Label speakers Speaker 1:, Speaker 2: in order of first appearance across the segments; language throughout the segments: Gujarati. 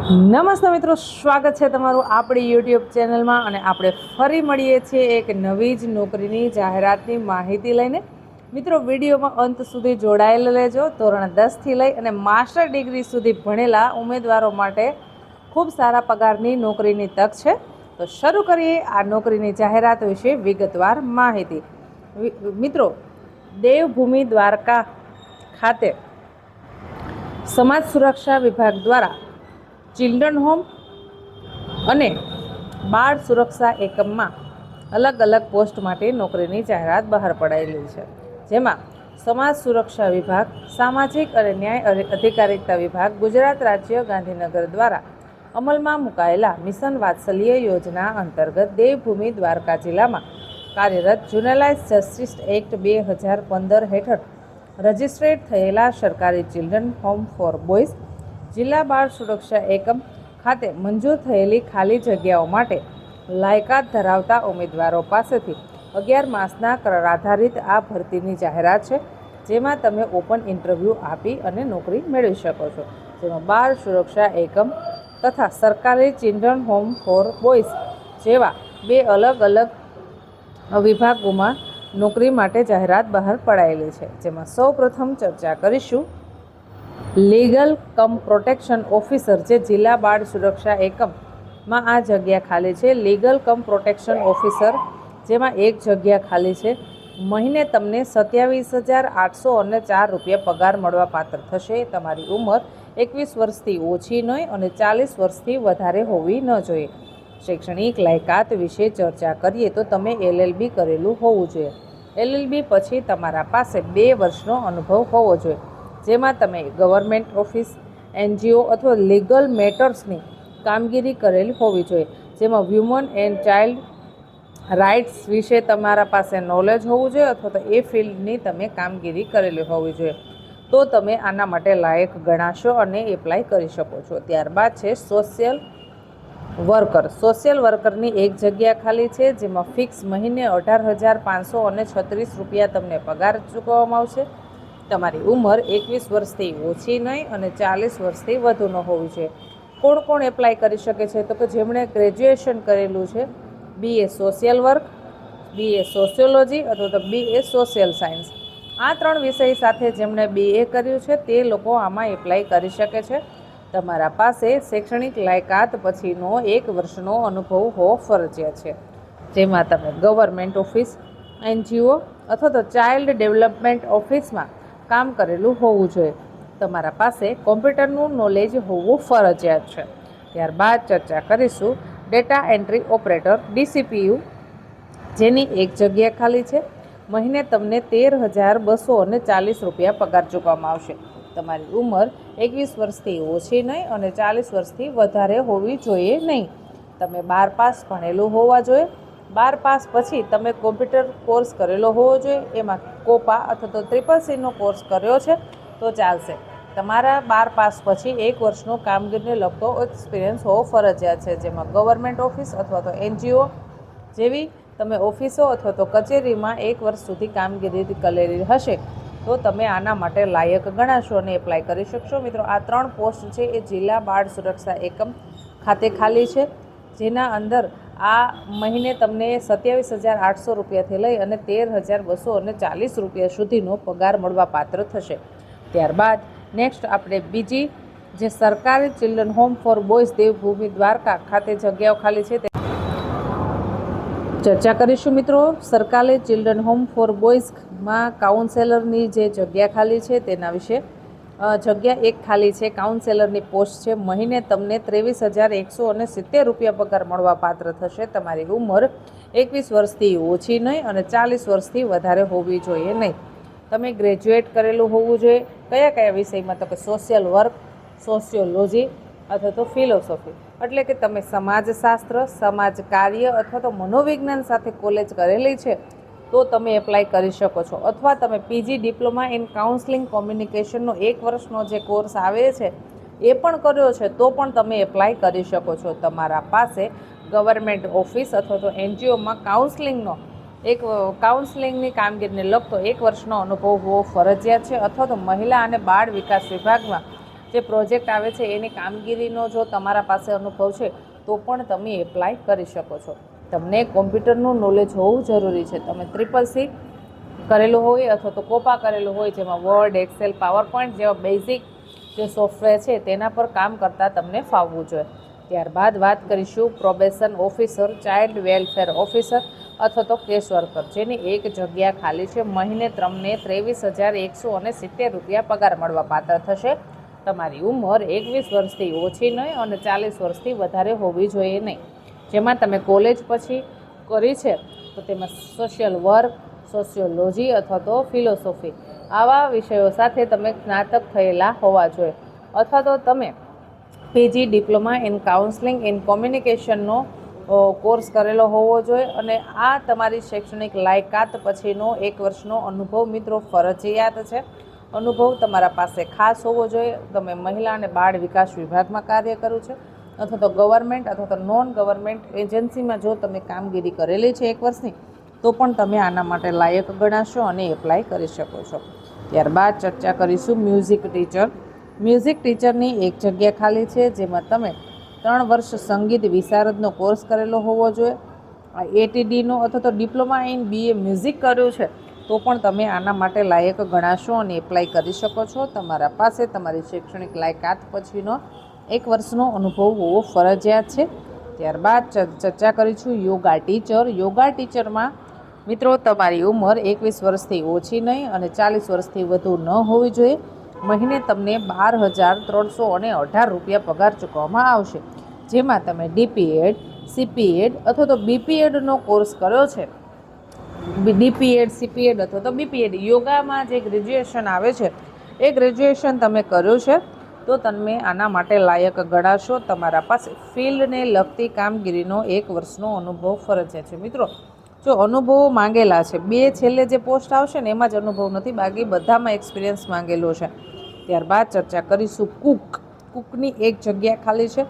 Speaker 1: નમસ્તે મિત્રો, સ્વાગત છે તમારું આપણી યુટ્યુબ ચેનલમાં અને આપણે ફરી મળીએ છીએ એક નવી જ નોકરીની જાહેરાતની માહિતી લઈને. મિત્રો, વિડીયોમાં અંત સુધી જોડાયેલા રહેજો. ધોરણ 10થી લઈ અને માસ્ટર ડિગ્રી સુધી ભણેલા ઉમેદવારો માટે ખૂબ સારા પગારની નોકરીની તક છે. તો શરૂ કરીએ આ નોકરીની જાહેરાત વિશે વિગતવાર માહિતી. મિત્રો, દેવભૂમિ દ્વારકા ખાતે સમાજ સુરક્ષા વિભાગ દ્વારા ચિલ્ડ્રન હોમ અને બાળ સુરક્ષા એકમમાં અલગ અલગ પોસ્ટ માટે નોકરીની જાહેરાત બહાર પડાયેલી છે. જેમાં સમાજ સુરક્ષા વિભાગ, સામાજિક અને ન્યાય અધિકારિતા વિભાગ, ગુજરાત રાજ્ય ગાંધીનગર દ્વારા અમલમાં મુકાયેલા મિશન વાત્સલ્ય યોજના અંતર્ગત દેવભૂમિ દ્વારકા જિલ્લામાં કાર્યરત જુવેનાઇલ જસ્ટિસ એક્ટ 2015 હેઠળ રજિસ્ટ્રેડ થયેલા સરકારી ચિલ્ડ્રન હોમ ફોર બોયઝ જિલ્લા બાળ સુરક્ષા એકમ ખાતે મંજૂર થયેલી ખાલી જગ્યાઓ માટે લાયકાત ધરાવતા ઉમેદવારો પાસેથી 11 માસના કરાર આધારિત આ ભરતીની જાહેરાત છે. જેમાં તમે ઓપન ઇન્ટરવ્યૂ આપી અને નોકરી મેળવી શકો છો. જેમાં બાળ સુરક્ષા એકમ તથા સરકારી ચિલ્ડ્રન હોમ ફોર બોયઝ જેવા બે અલગ અલગ વિભાગોમાં નોકરી માટે જાહેરાત બહાર પડાયેલી છે. જેમાં સૌ પ્રથમ ચર્ચા કરીશું લીગલ કમ પ્રોટેક્શન ઓફિસર, જે જિલ્લા બાળ સુરક્ષા એકમમાં આ જગ્યા ખાલી છે. લીગલ કમ પ્રોટેક્શન ઓફિસર, જેમાં એક જગ્યા ખાલી છે. મહિને તમને 27,804 રૂપિયા પગાર મળવા પાત્ર થશે. તમારી ઉંમર 21 વર્ષથી ઓછી નહીં અને 40 વર્ષથી વધારે હોવી ન જોઈએ. શૈક્ષણિક લાયકાત વિશે ચર્ચા કરીએ તો તમે LLB કરેલું હોવું જોઈએ. LLB પછી તમારા પાસે 2 વર્ષનો અનુભવ હોવો જોઈએ. જેમાં તમે ગવર્મેન્ટ ઓફિસ, NGO અથવા લીગલ મેટર્સની કામગીરી કરેલી હોવી જોઈએ. જેમાં વ્યુમન એન્ડ ચાઇલ્ડ રાઇટ્સ વિશે તમારા પાસે નોલેજ હોવું જોઈએ અથવા તો એ ફિલ્ડની તમે કામગીરી કરેલી હોવી જોઈએ. તો તમે આના માટે લાયક ગણાશો અને એપ્લાય કરી શકો છો. ત્યારબાદ છે સોશિયલ વર્કર. સોશિયલ વર્કરની એક જગ્યા ખાલી છે. જેમાં ફિક્સ મહિને 18,536 રૂપિયા તમને પગાર ચૂકવવામાં આવશે. તમારી ઉંમર 21 વર્ષથી ઓછી નહીં અને 40 વર્ષથી વધુ ન હોવી જોઈએ. કોણ કોણ એપ્લાય કરી શકે છે? તો કે જેમણે ગ્રેજ્યુએશન કરેલું છે, BA social work, BA sociology અથવા તો BA સોશિયલ સાયન્સ, આ 3 વિષય સાથે જેમણે BA કર્યું છે તે લોકો આમાં એપ્લાય કરી શકે છે. તમારા પાસે શૈક્ષણિક લાયકાત પછીનો 1 વર્ષનો અનુભવ હોવો ફરજિયાત છે. જેમાં તમે ગવર્મેન્ટ ઓફિસ, NGO અથવા તો ચાઇલ્ડ ડેવલપમેન્ટ ઓફિસમાં કામ કરેલું હોવું જોઈએ. તમારા પાસે કોમ્પ્યુટરનું નોલેજ હોવું ફરજિયાત છે. ત્યારબાદ ચર્ચા કરીશું ડેટા એન્ટ્રી ઓપરેટર DCPU, જેની એક જગ્યા ખાલી છે. મહિને તમને 13,240 રૂપિયા પગાર ચૂકવવામાં આવશે. તમારી ઉંમર 21 વર્ષથી ઓછી નહીં અને 40 વર્ષથી વધારે હોવી જોઈએ નહીં. તમે 12 પાસ ભણેલું હોવા જોઈએ. 12 પાસ પછી તમે કોમ્પ્યુટર કોર્સ કરેલો હોવો જોઈએ. એમાં કોપા અથવા તો CCC કોર્સ કર્યો છે તો ચાલશે. તમારા 12 પાસ પછી 1 વર્ષનો કામગીરીને લગતો એક્સપિરિયન્સ હોવો ફરજિયાત છે. જેમાં ગવર્મેન્ટ ઓફિસ અથવા તો NGO જેવી તમે ઓફિસો અથવા તો કચેરીમાં 1 વર્ષ સુધી કામગીરી કરેલી હશે તો તમે આના માટે લાયક ગણાશો અને એપ્લાય કરી શકશો. મિત્રો, આ 3 પોસ્ટ છે એ જિલ્લા બાળ સુરક્ષા એકમ ખાતે ખાલી છે. જેના અંદર આ મહિને તમને 27,800 રૂપિયાથી લઈ અને 13,240 રૂપિયા સુધીનો પગાર મળવા પાત્ર થશે. ત્યારબાદ નેક્સ્ટ આપણે બીજી જે સરકારી children home for boys Devbhoomi Dwarka ખાતે જગ્યાઓ ખાલી છે તે ચર્ચા કરીશું. મિત્રો, સરકારી ચિલ્ડ્રન હોમ ફોર બોયઝમાં કાઉન્સેલરની જે જગ્યા ખાલી છે તેના વિશે. જગ્યા એક ખાલી છે, કાઉન્સેલરની પોસ્ટ છે. મહિને તમને 23,170 રૂપિયા પગાર મળવા પાત્ર થશે. તમારી ઉંમર 21 વર્ષથી ઓછી નહીં અને 40 વર્ષથી વધારે હોવી જોઈએ નહીં. તમે ગ્રેજ્યુએટ કરેલું હોવું જોઈએ. કયા કયા વિષયમાં? તો કે સોશિયલ વર્ક, સોશિયોલોજી અથવા તો ફિલોસોફી, એટલે કે તમે સમાજશાસ્ત્ર, સમાજ કાર્ય અથવા તો મનોવિજ્ઞાન સાથે કોલેજ કરેલી છે તો તમે એપ્લાય કરી શકો છો. અથવા તમે PG ડિપ્લોમા ઇન કાઉન્સેલિંગ કોમ્યુનિકેશનનો 1 વર્ષનો જે કોર્સ આવે છે એ પણ કર્યો છે તો પણ તમે એપ્લાય કરી શકો છો. તમારા પાસે ગવર્મેન્ટ ઓફિસ અથવા તો NGOમાં કાઉન્સેલિંગની કામગીરીને લગતો 1 વર્ષનો અનુભવ હોવો ફરજિયાત છે. અથવા તો મહિલા અને બાળ વિકાસ વિભાગમાં જે પ્રોજેક્ટ આવે છે એની કામગીરીનો જો તમારા પાસે અનુભવ છે તો પણ તમે એપ્લાય કરી શકો છો. તમને કોમ્પ્યુટરનું નોલેજ હોવું જરૂરી છે. તમે CCC કરેલું હોય અથવા તો કોપા કરેલું હોય, જેમાં વર્ડ, એક્સેલ, પાવરપોઈન્ટ જેવા બેઝિક જે સોફ્ટવેર છે તેના પર કામ કરતાં તમને ફાવવું જોઈએ. ત્યારબાદ વાત કરીશું probation officer, child welfare officer અથવા તો કેસ વર્કર, જેની એક જગ્યા ખાલી છે. મહિને તમને 23,170 રૂપિયા પગાર મળવા પાત્ર થશે. તમારી ઉંમર 21 વર્ષથી ઓછી નહીં અને 40 વર્ષથી વધારે હોવી જોઈએ નહીં. જેમાં તમે કોલેજ પછી કરી છે તો તેમાં સોશિયલ વર્ક, સોશિયોલોજી અથવા તો ફિલોસોફી આવા વિષયો સાથે તમે સ્નાતક થયેલા હોવા જોઈએ, અથવા તો તમે PG diploma in counselling in કોમ્યુનિકેશનનો કોર્સ કરેલો હોવો જોઈએ. અને આ તમારી શૈક્ષણિક લાયકાત પછીનો 1 વર્ષનો અનુભવ મિત્રો ફરજિયાત છે. અનુભવ તમારા પાસે ખાસ હોવો જોઈએ. તમે મહિલા અને બાળ વિકાસ વિભાગમાં કાર્ય કર્યું છે અથવા તો ગવર્મેન્ટ અથવા તો નોન ગવર્મેન્ટ એજન્સીમાં જો તમે કામગીરી કરેલી છે 1 વર્ષની, તો પણ તમે આના માટે લાયક ગણાશો અને એપ્લાય કરી શકો છો. ત્યારબાદ ચર્ચા કરીશું મ્યુઝિક ટીચર. મ્યુઝિક ટીચરની એક જગ્યા ખાલી છે, જેમાં તમે 3 વર્ષ સંગીત વિશારદનો કોર્સ કરેલો હોવો જોઈએ. ATDનો અથવા તો ડિપ્લોમા ઇન BA મ્યુઝિક કર્યું છે તો પણ તમે આના માટે લાયક ગણાશો અને એપ્લાય કરી શકો છો. તમારા પાસે તમારી શૈક્ષણિક લાયકાત પછીનો 1 વર્ષનો અનુભવ હોવો ફરજિયાત છે. ત્યારબાદ ચર્ચા કરીશું યોગા ટીચર. યોગા ટીચરમાં મિત્રો તમારી ઉંમર 21 વર્ષથી ઓછી નહીં અને 40 વર્ષથી વધુ ન હોવી જોઈએ. મહિને તમને 12,318 રૂપિયા પગાર ચૂકવવામાં આવશે. જેમાં તમે DPEd, CPEd અથવા તો BPEdનો કોર્સ કર્યો છે. DPEd, CPEd અથવા તો BPEd યોગામાં જે ગ્રેજ્યુએશન આવે છે એ ગ્રેજ્યુએશન તમે કર્યું છે તો તમે આના માટે લાયક ગણાશો. તમારા પાસે ફિલ્ડને લગતી કામગીરીનો 1 વર્ષનો અનુભવ ફરજિયાત છે. મિત્રો જો અનુભવો માંગેલા છે, 2 છેલ્લે જે પોસ્ટ આવશે ને એમાં જ અનુભવ નથી, બાકી બધામાં એક્સપિરિયન્સ માંગેલો છે. ત્યારબાદ ચર્ચા કરીશું કુકની એક જગ્યા ખાલી છે,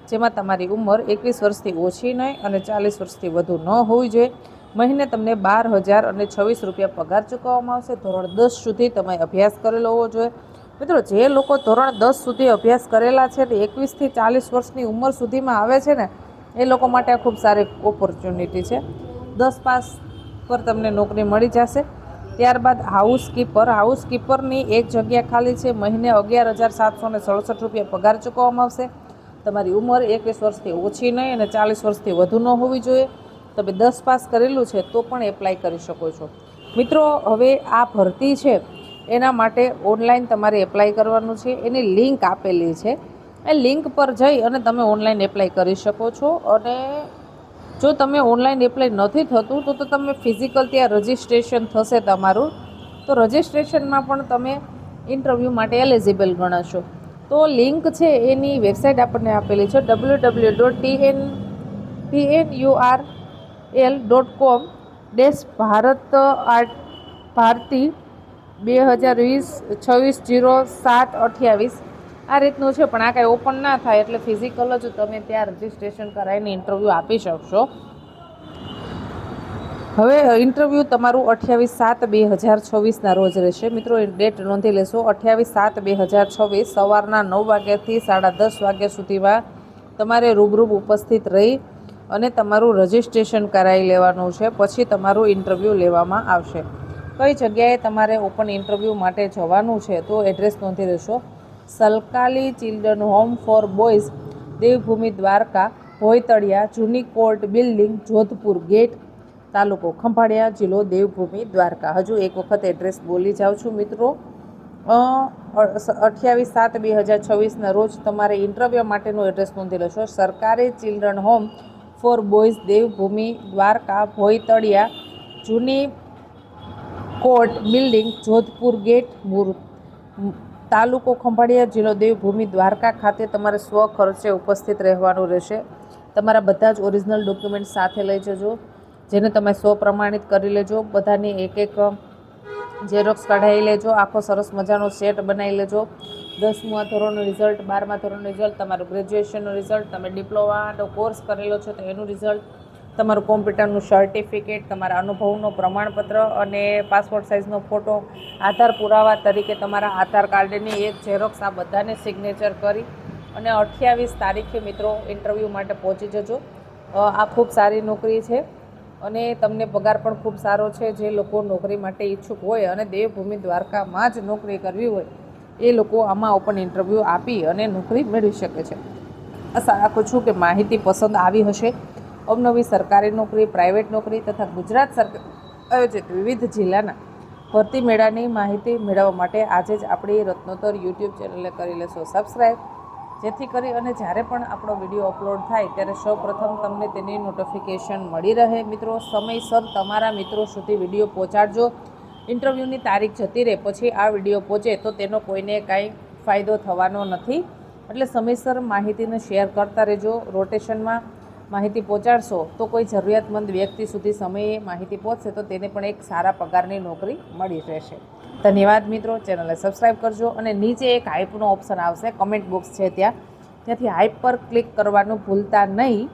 Speaker 1: જેમાં તમારી ઉંમર 21 વર્ષથી ઓછી નહીં અને 40 વર્ષથી વધુ ન હોવી જોઈએ. મહિને તમને 12,026 રૂપિયા પગાર ચૂકવવામાં આવશે. ધોરણ 10 સુધી તમે અભ્યાસ કરેલો હોવો જોઈએ. મિત્રો જે લોકો ધોરણ 10 સુધી અભ્યાસ કરેલા છે તે 21થી 40 વર્ષની ઉંમર સુધીમાં આવે છે ને, એ લોકો માટે આ ખૂબ સારી ઓપોર્ચ્યુનિટી છે. 10 પાસ પર તમને નોકરી મળી જશે. ત્યારબાદ હાઉસકીપરની એક જગ્યા ખાલી છે. મહિને 11,767 રૂપિયા પગાર ચૂકવવામાં આવશે. તમારી ઉંમર 21 વર્ષથી ઓછી નહીં અને 40 વર્ષથી વધુ ન હોવી જોઈએ. તમે 10 પાસ કરેલું છે તો પણ એપ્લાય કરી શકો છો. મિત્રો હવે આ ભરતી છે એના માટે ઓનલાઈન તમારે એપ્લાય કરવાનું છે. એની લિંક આપેલી છે, એ લિંક પર જઈ અને તમે ઓનલાઈન એપ્લાય કરી શકો છો. અને જો તમે ઓનલાઈન એપ્લાય નથી થતું તો તમે ફિઝિકલ ત્યાં રજિસ્ટ્રેશન થશે તમારું, તો રજિસ્ટ્રેશનમાં પણ તમે ઇન્ટરવ્યૂ માટે એલિજિબલ ગણાશો. તો લિંક છે એની વેબસાઇટ આપણને આપેલી છે www.tnur.com/ભારતી 2020-26-07-28 આ રીતનું છે. પણ આ કાંઈ ઓપન ના થાય એટલે ફિઝિકલ જ તમે ત્યાં રજિસ્ટ્રેશન કરાવીને ઇન્ટરવ્યૂ આપી શકશો. હવે ઇન્ટરવ્યૂ તમારું 28/7/2026ના રોજ રહેશે. મિત્રો ડેટ નોંધી લેશો, 28/7/2026 સવારના 9 વાગ્યાથી 10:30 વાગ્યા સુધીમાં તમારે રૂબરૂ ઉપસ્થિત રહી અને તમારું રજિસ્ટ્રેશન કરાવી લેવાનું છે. પછી તમારું ઇન્ટરવ્યૂ લેવામાં આવશે. કઈ જગ્યાએ તમારે ઓપન ઇન્ટરવ્યૂ માટે જવાનું છે તો એડ્રેસ નોંધી લેશો. સલકાલી children home for boys, Devbhoomi Dwarka, ભોયતળિયા, જૂની કોર્ટ બિલ્ડિંગ, જોધપુર ગેટ, તાલુકો ખંભાળિયા, જિલ્લો દેવભૂમિ દ્વારકા. હજુ એક વખત એડ્રેસ બોલી જાઉં છું મિત્રો. 28/7/2026ના રોજ તમારે ઇન્ટરવ્યૂ માટેનું એડ્રેસ નોંધી લેશો. સરકારી children home for boys, Devbhoomi Dwarka, ભોયતળિયા, જૂની કોર્ટ બિલ્ડિંગ, જોધપુર ગેટ, તાલુકો ખંભાળિયા, જિલ્લો દેવભૂમિ દ્વારકા ખાતે તમારે સ્વખર્ચે ઉપસ્થિત રહેવાનું રહેશે. તમારા બધા જ ઓરિજિનલ ડોક્યુમેન્ટ સાથે લઈ જજો, જેને તમે સ્વપ્રમાણિત કરી લેજો. બધાની એક ઝેરોક્સ કઢાવી લેજો. આખો સરસ મજાનો સેટ બનાવી લેજો. 10મા ધોરણનું રિઝલ્ટ, 12મા ધોરણનું રિઝલ્ટ, તમારું ગ્રેજ્યુએશનનું રિઝલ્ટ, તમે ડિપ્લોમાનો કોર્સ કરેલો છે તો એનું રિઝલ્ટ, તમારું કોમ્પ્યુટરનું સર્ટિફિકેટ, તમારા અનુભવનું પ્રમાણપત્ર અને પાસપોર્ટ સાઇઝનો ફોટો, આધાર પુરાવા તરીકે તમારા આધાર કાર્ડની એક ઝેરોક્સ, આ બધાને સિગ્નેચર કરી અને 28 તારીખે મિત્રો ઇન્ટરવ્યૂ માટે પહોંચી જજો. આ ખૂબ સારી નોકરી છે અને તમને પગાર પણ ખૂબ સારો છે. જે લોકો નોકરી માટે ઈચ્છુક હોય અને દેવભૂમિ દ્વારકામાં જ નોકરી કરવી હોય એ લોકો આમાં ઓપન ઇન્ટરવ્યૂ આપી અને નોકરી મેળવી શકે છે. આશા રાખું છું કે માહિતી પસંદ આવી હશે. અવનવી સરકારી નોકરી, પ્રાઇવેટ નોકરી તથા ગુજરાત સરકાર આયોજિત વિવિધ જિલ્લાના ભરતી મેળાની માહિતી મેળવવા માટે આજે જ આપણી રત્નોત્તર યુટ્યુબ ચેનલને કરી લેશો સબસ્ક્રાઈબ, જેથી કરી અને જ્યારે પણ આપણો વિડીયો અપલોડ થાય ત્યારે સૌપ્રથમ તમને તેની નોટિફિકેશન મળી રહે. મિત્રો, સમયસર તમારા મિત્રો સુધી વિડીયો પહોંચાડજો. ઇન્ટરવ્યૂની તારીખ જતી રહે પછી આ વિડીયો પહોંચે તો તેનો કોઈને કાંઈ ફાયદો થવાનો નથી. એટલે સમયસર માહિતીને શેર કરતા રહેજો. રોટેશનમાં માહિતી પહોંચાડશો તો કોઈ જરૂરિયાતમંદ વ્યક્તિ સુધી સમયે માહિતી પહોંચશે તો તેને પણ એક સારા પગારની નોકરી મળી રહેશે. ધન્યવાદ મિત્રો. ચેનલને સબસ્ક્રાઈબ કરજો અને નીચે એક હાઇપનો ઓપ્શન આવશે, કમેન્ટ બોક્સ છે ત્યાંથી હાઇપ પર ક્લિક કરવાનું ભૂલતા નહીં.